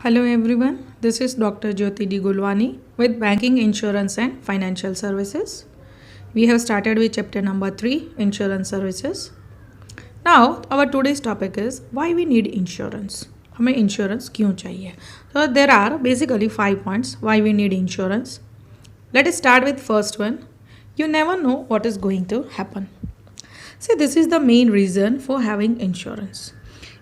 Hello everyone, this is Dr. Jyoti D. Gulwani with Banking, Insurance and Financial Services. We have started with chapter number 3, Insurance Services. Now, our today's topic is why we need insurance. हमें insurance क्यों चाहिए? So there are basically 5 points why we need insurance. Let us start with first one. You never know what is going to happen. See, this is the main reason for having insurance.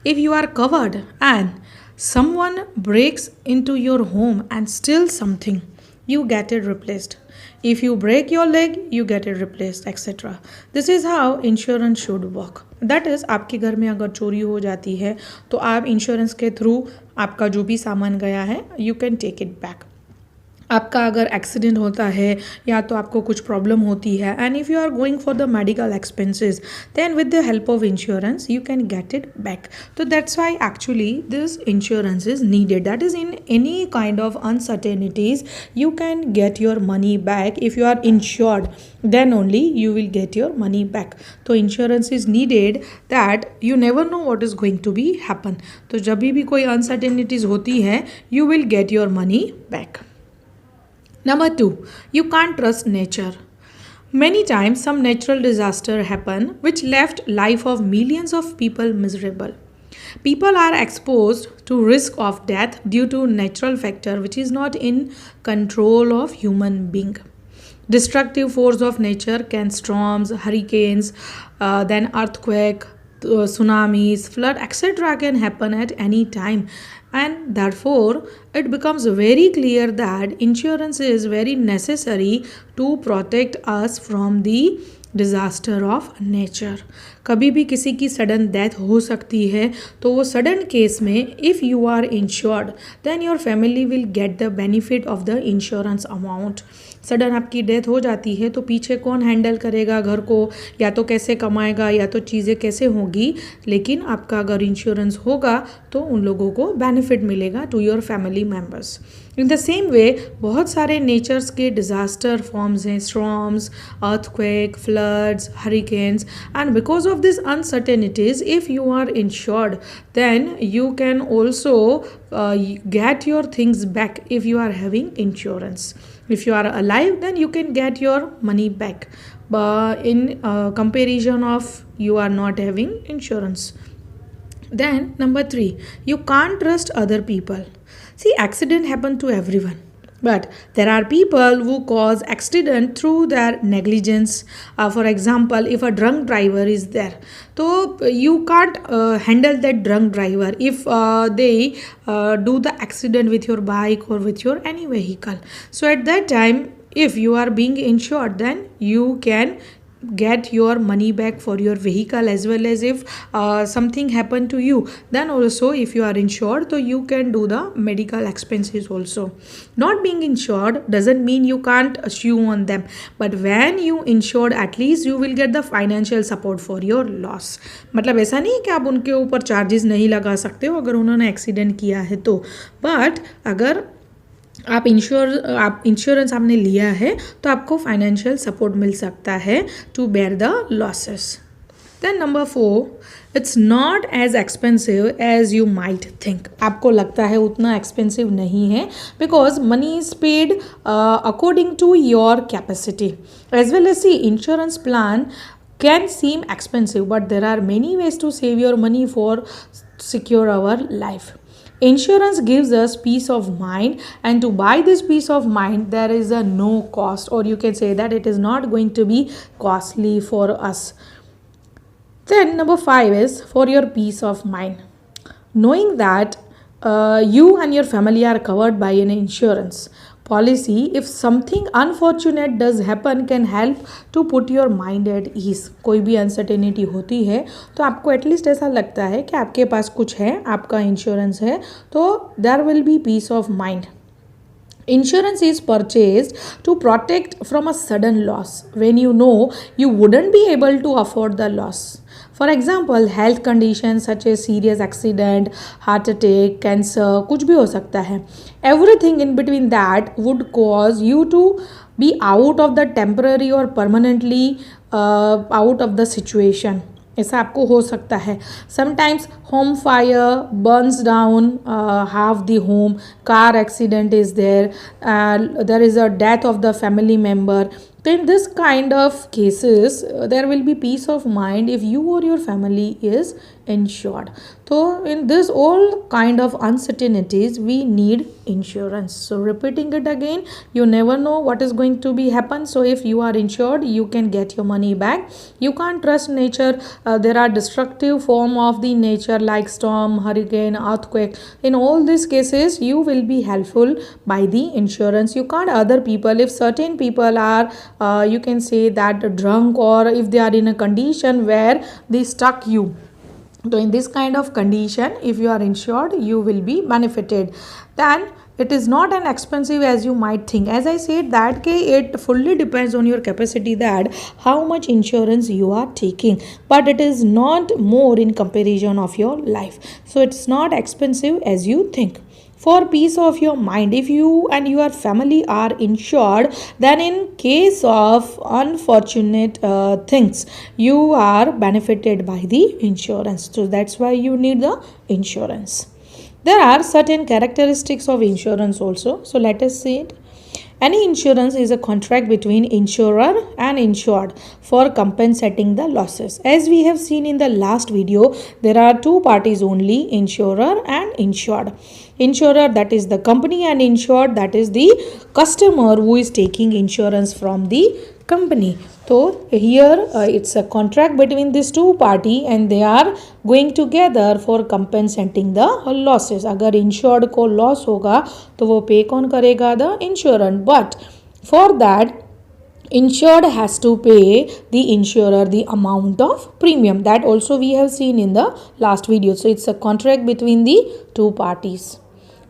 If you are covered and someone breaks into your home and steals something, you get it replaced. If you break your leg, you get it replaced, etc. This is how insurance should work. That is, आपके घर में अगर चोरी हो जाती है तो आप इंश्योरेंस के थ्रू आपका जो भी सामान गया है you can take it back. आपका अगर एक्सीडेंट होता है या तो आपको कुछ प्रॉब्लम होती है and if you are going for the medical expenses then with the help of insurance you can get it back. तो that's why actually this insurance is needed. That is in any kind of uncertainties you can get your money back. If you are insured then only you will get your money back. तो insurance is needed that you never know what is going to be happen. तो जब भी कोई uncertainties होती है you will get your money back. Number 2, you can't trust nature. Many times some natural disaster happen which left life of millions of people miserable. People are exposed to risk of death due to natural factor which is not in control of human being. Destructive force of nature can storms, hurricanes, then earthquake, tsunamis, flood, etc. can happen at any time. And therefore, it becomes very clear that insurance is very necessary to protect us from the disaster of nature. कभी भी किसी की sudden death हो सकती है तो वो sudden case में if you are insured then your family will get the benefit of the insurance amount. Sudden आपकी डेथ हो जाती है तो पीछे कौन हैंडल करेगा घर को, या तो कैसे कमाएगा, या तो चीज़ें कैसे होगी. लेकिन आपका अगर इंश्योरेंस होगा तो उन लोगों को बेनिफिट मिलेगा to your family members. In the same way बहुत सारे नेचर्स के डिज़ास्टर फॉर्म्स हैं, storms, earthquake, floods, hurricanes, and because of these uncertainties, if you are insured, then you can also get your things back if you are having insurance. If you are alive, then you can get your money back. But in comparison of you are not having insurance. Then number 3, you can't trust other people. See, accident happen to everyone. But there are people who cause accident through their negligence. For example, if a drunk driver is there, so you can't handle that drunk driver if they do the accident with your bike or with your any vehicle. So at that time, if you are being insured, then you can get your money back for your vehicle, as well as if something happened to you, then also if you are insured so you can do the medical expenses also. Not being insured doesn't mean you can't sue on them, but when you insured at least you will get the financial support for your loss. मतलब ऐसा नहीं है कि आप उनके ऊपर charges नहीं लगा सकते हो अगर उन्होंने एक्सीडेंट किया है तो, बट अगर आप इंश्योरेंस आपने लिया है तो आपको फाइनेंशियल सपोर्ट मिल सकता है to bear the losses. Then number 4, it's not as expensive as you might think. आपको लगता है उतना एक्सपेंसिव नहीं है because money is paid according to your capacity. As well as see insurance plan can seem expensive, but there are many ways to save your money for secure our life. Insurance gives us peace of mind, and to buy this peace of mind there is a no cost, or you can say that it is not going to be costly for us. Then number 5 is for your peace of mind. Knowing that you and your family are covered by an insurance policy, if something unfortunate does happen, can help to put your mind at ease. कोई भी uncertainty होती है तो आपको at least ऐसा लगता है कि आपके पास कुछ है, आपका इंश्योरेंस है, तो there will be peace of mind. Insurance is purchased to protect from a sudden loss when you know you wouldn't be able to afford the loss. For example, health conditions such as serious accident, heart attack, cancer, कुछ भी हो सकता है. Everything in between that would cause you to be out of the temporary or permanently out of the situation. ऐसा आपको हो सकता है. Sometimes home fire burns down half the home, car accident is there, there is a death of the family member. So in this kind of cases, there will be peace of mind if you or your family is insured. So in this all kind of uncertainties, we need insurance. So repeating it again, you never know what is going to be happen. So if you are insured, you can get your money back. You can't trust nature. There are destructive form of the nature like storm, hurricane, earthquake. In all these cases, you will be helpful by the insurance. You can't other people. If certain people are you can say that drunk, or if they are in a condition where they stuck you, so in this kind of condition, if you are insured, you will be benefited. Then it is not an expensive as you might think. As I said that it fully depends on your capacity, that how much insurance you are taking, but it is not more in comparison of your life. So it's not expensive as you think. For peace of your mind, if you and your family are insured, then in case of unfortunate things, you are benefited by the insurance. So that's why you need the insurance. There are certain characteristics of insurance also. So let us see it. Any insurance is a contract between insurer and insured for compensating the losses. As we have seen in the last video, there are two parties only, insurer and insured. Insurer, that is the company, and insured, that is the customer who is taking insurance from the company. So here it's a contract between these two party and they are going together for compensating the losses. अगर insured को loss होगा तो वो pay कौन करेगा? The insurer. But for that, insured has to pay the insurer the amount of premium. That also we have seen in the last video. So it's a contract between the two parties.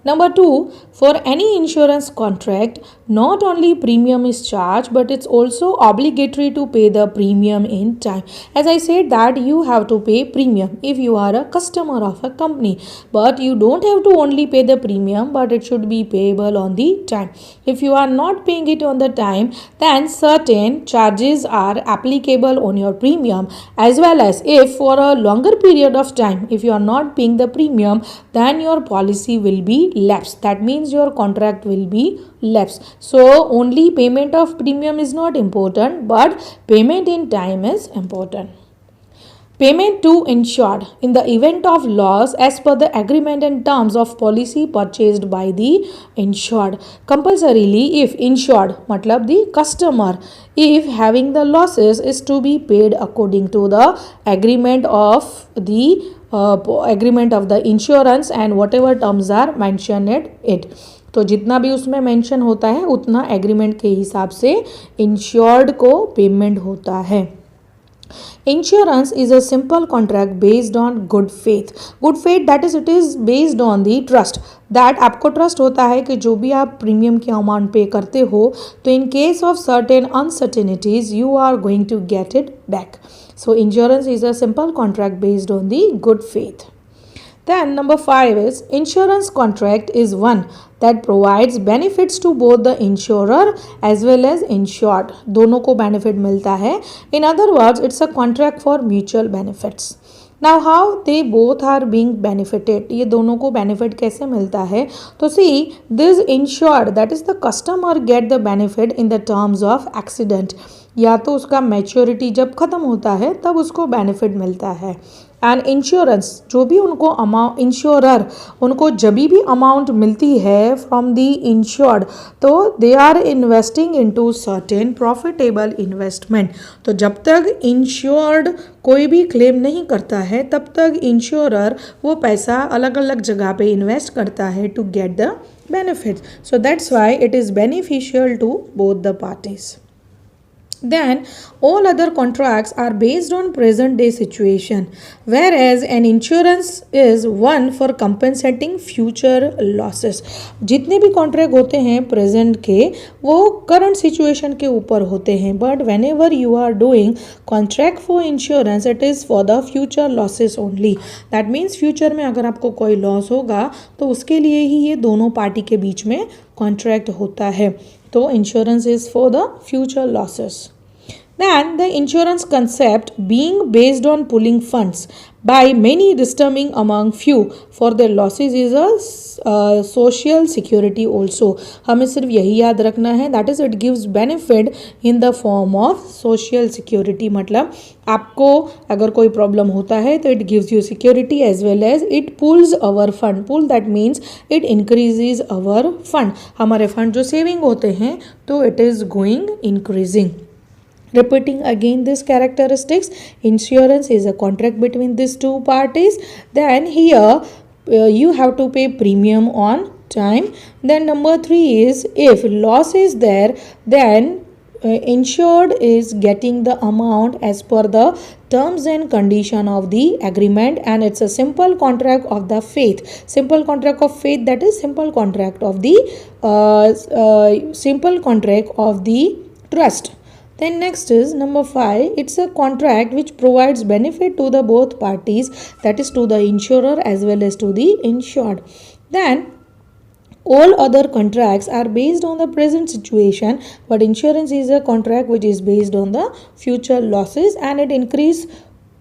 Number 2, for any insurance contract, not only premium is charged, but it's also obligatory to pay the premium in time. As I said that you have to pay premium if you are a customer of a company, but you don't have to only pay the premium, but it should be payable on the time. If you are not paying it on the time, then certain charges are applicable on your premium, as well as if for a longer period of time, if you are not paying the premium, then your policy will be lapsed. That means your contract will be lapsed. So only payment of premium is not important, but payment in time is important. Payment to insured in the event of loss as per the agreement and terms of policy purchased by the insured. Compulsorily, if insured, matlab the customer, if having the losses, is to be paid according to the agreement of the insurance and whatever terms are mentioned in it. तो जितना भी उसमें mention होता है उतना agreement के हिसाब से इंश्योर्ड को पेमेंट होता है. Insurance is a simple contract based on good faith. Good faith, that is, it is based on the trust. That आपको ट्रस्ट होता है कि जो भी आप प्रीमियम की अमाउंट पे करते हो, तो in case of certain uncertainties you are going to get it back. So insurance is a simple contract based on the good faith. Then number 5 is insurance contract is one that provides benefits to both the insurer as well as insured. दोनों को benefit मिलता है. In other words, it's a contract for mutual benefits. Now how they both are being benefited? ये दोनों को benefit कैसे मिलता है? तो see, this insured, that is the customer, get the benefit in the terms of accident. या तो उसका मैच्योरिटी जब ख़त्म होता है तब उसको बेनिफिट मिलता है. एंड इंश्योरेंस, जो भी उनको अमाउंट, इंश्योरर उनको जब भी अमाउंट मिलती है फ्रॉम दी इंश्योर्ड, तो they are investing into certain profitable investment. तो जब तक इंश्योर्ड कोई भी क्लेम नहीं करता है तब तक इंश्योरर वो पैसा अलग अलग जगह पे इन्वेस्ट करता है to get the benefits. So that's why it is beneficial to both the parties. Then all other contracts are based on present day situation, whereas an insurance is one for compensating future losses. जितने भी contract होते हैं present के, वो current situation के ऊपर होते हैं. But whenever you are doing contract for insurance, it is for the future losses only. That means future में अगर आपको कोई लॉस होगा तो उसके लिए ही ये दोनों पार्टी के बीच में कॉन्ट्रैक्ट होता है. तो insurance is for the future losses. Then the insurance concept being based on pooling funds by many disturbing among few for their losses is a social security also. हमें सिर्फ यही याद रखना है, that is it gives benefit in the form of social security. मतलब आपको अगर कोई प्रॉब्लम होता है तो it gives you security as well as it pools our fund. Pool that means it increases our fund. हमारे फंड जो saving होते हैं तो it is going increasing. Repeating again these characteristics, insurance is a contract between these two parties. Then here you have to pay premium on time. Then number 3 is if loss is there, then insured is getting the amount as per the terms and condition of the agreement, and it's a simple contract of the faith. Simple contract of faith, that is simple contract of the simple contract of the trust. Then next is number 5. It's a contract which provides benefit to the both parties, that is to the insurer as well as to the insured. Then all other contracts are based on the present situation, but insurance is a contract which is based on the future losses, and it increases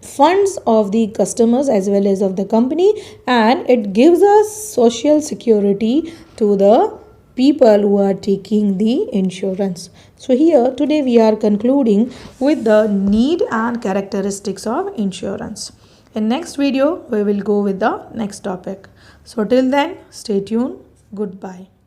funds of the customers as well as of the company, and it gives us social security to the people who are taking the insurance. So here today we are concluding with the need and characteristics of insurance. In next video we will go with the next topic. So till then, stay tuned. Goodbye.